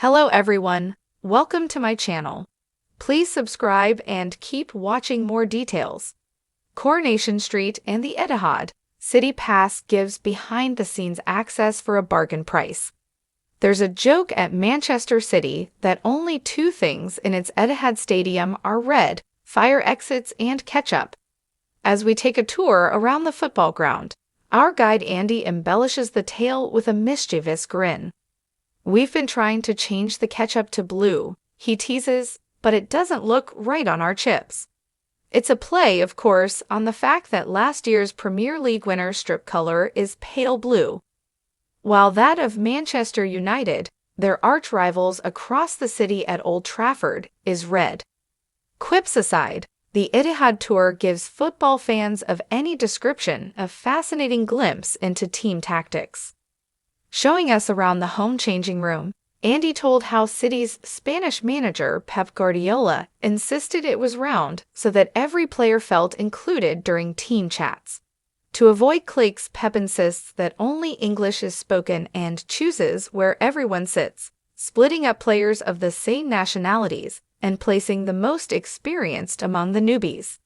Hello everyone, welcome to my channel. Please subscribe and keep watching more details. Coronation Street and the Etihad-City Pass gives behind-the-scenes access for a bargain price. There's a joke at Manchester City that only two things in its Etihad Stadium are red, fire exits and ketchup. As we take a tour around the football ground, our guide Andy embellishes the tale with a mischievous grin. "We've been trying to change the ketchup to blue," he teases, "but it doesn't look right on our chips." It's a play, of course, on the fact that last year's Premier League winner's strip color is pale blue, while that of Manchester United, their arch-rivals across the city at Old Trafford, is red. Quips aside, the Etihad Tour gives football fans of any description a fascinating glimpse into team tactics. Showing us around the home changing room, Andy told how City's Spanish manager Pep Guardiola insisted it was round so that every player felt included during team chats. To avoid cliques, Pep insists that only English is spoken and chooses where everyone sits, splitting up players of the same nationalities and placing the most experienced among the newbies.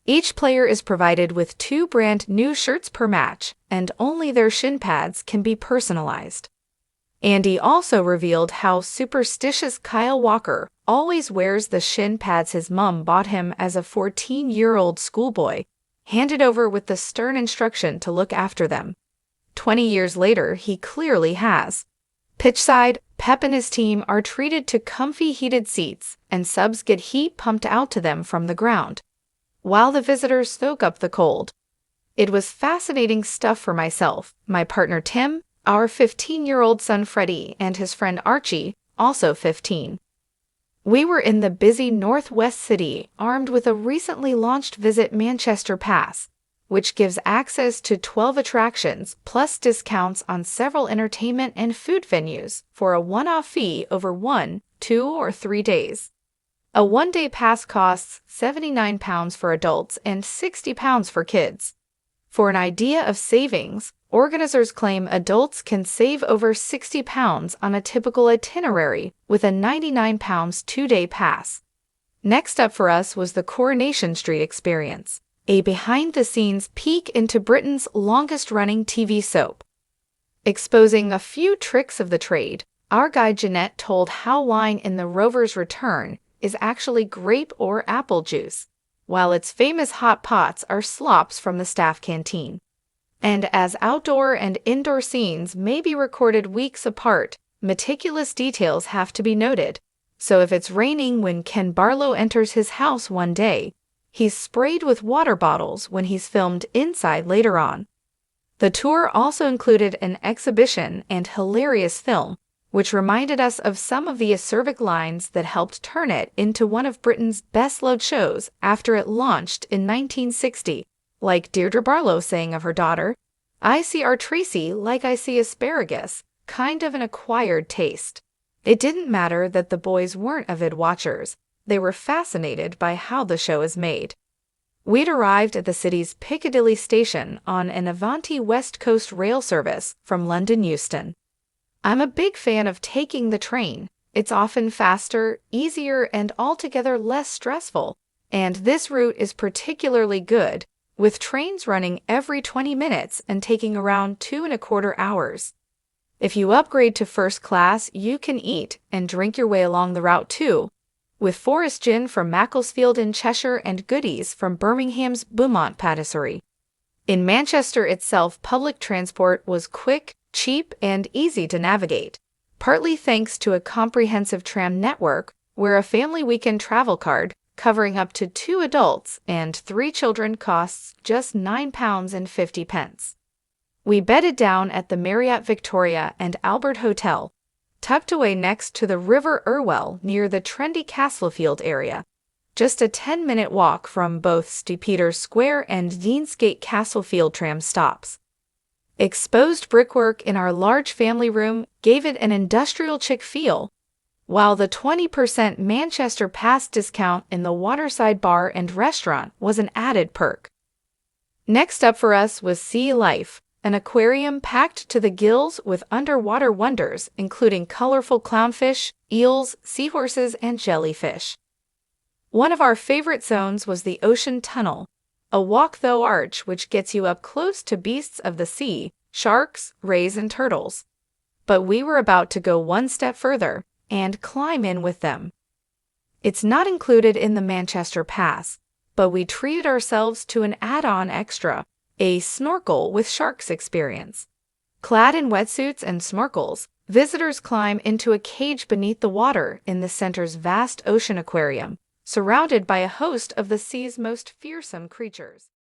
Each player is provided with 2 brand new shirts per match, and only their shin pads can be personalized. Andy also revealed how superstitious Kyle Walker always wears the shin pads his mom bought him as a 14-year-old schoolboy, handed over with the stern instruction to look after them. 20 years later, he clearly has. Pitchside, Pep and his team are treated to comfy heated seats, and subs get heat pumped out to them from the ground, while the visitors soak up the cold. It was fascinating stuff for myself, my partner Tim, our 15-year-old son Freddie, and his friend Archie, also 15. We were in the busy Northwest City, armed with a recently launched Visit Manchester Pass, which gives access to 12 attractions plus discounts on several entertainment and food venues for a one-off fee over 1, 2, or 3 days. A one-day pass costs £79 for adults and £60 for kids. For an idea of savings, organizers claim adults can save over £60 on a typical itinerary with a £99 2-day pass. Next up for us was the Coronation Street experience, a behind-the-scenes peek into Britain's longest-running TV soap. Exposing a few tricks of the trade, our guide Jeanette told how wine in the Rover's Return is actually grape or apple juice, while its famous hot pots are slops from the staff canteen. And as outdoor and indoor scenes may be recorded weeks apart, meticulous details have to be noted. So if it's raining when Ken Barlow enters his house one day, he's sprayed with water bottles when he's filmed inside later on. The tour also included an exhibition and hilarious film, which reminded us of some of the acerbic lines that helped turn it into one of Britain's best-loved shows after it launched in 1960, like Deirdre Barlow saying of her daughter, "I see our Tracy like I see asparagus, kind of an acquired taste." It didn't matter that the boys weren't avid watchers, they were fascinated by how the show is made. We'd arrived at the city's Piccadilly station on an Avanti West Coast rail service from London Euston. I'm a big fan of taking the train. It's often faster, easier, and altogether less stressful, and this route is particularly good, with trains running every 20 minutes and taking around 2¼ hours. If you upgrade to first class, you can eat and drink your way along the route too, with Forest Gin from Macclesfield in Cheshire and goodies from Birmingham's Beaumont Patisserie. In Manchester itself, public transport was quick, cheap, and easy to navigate, partly thanks to a comprehensive tram network where a family weekend travel card covering up to 2 adults and 3 children costs just £9.50. We bedded down at the Marriott Victoria and Albert Hotel, tucked away next to the River Irwell near the trendy Castlefield area, just a 10-minute walk from both St. Peter's Square and Deansgate Castlefield tram stops. Exposed brickwork in our large family room gave it an industrial chic feel, while the 20% Manchester Pass discount in the Waterside Bar and Restaurant was an added perk. Next up for us was Sea Life, an aquarium packed to the gills with underwater wonders, including colorful clownfish, eels, seahorses, and jellyfish. One of our favorite zones was the ocean tunnel, a walk-through arch which gets you up close to beasts of the sea, sharks, rays, and turtles. But we were about to go one step further and climb in with them. It's not included in the Manchester Pass, but we treated ourselves to an add-on extra, a snorkel with sharks experience. Clad in wetsuits and snorkels, visitors climb into a cage beneath the water in the center's vast ocean aquarium, surrounded by a host of the sea's most fearsome creatures.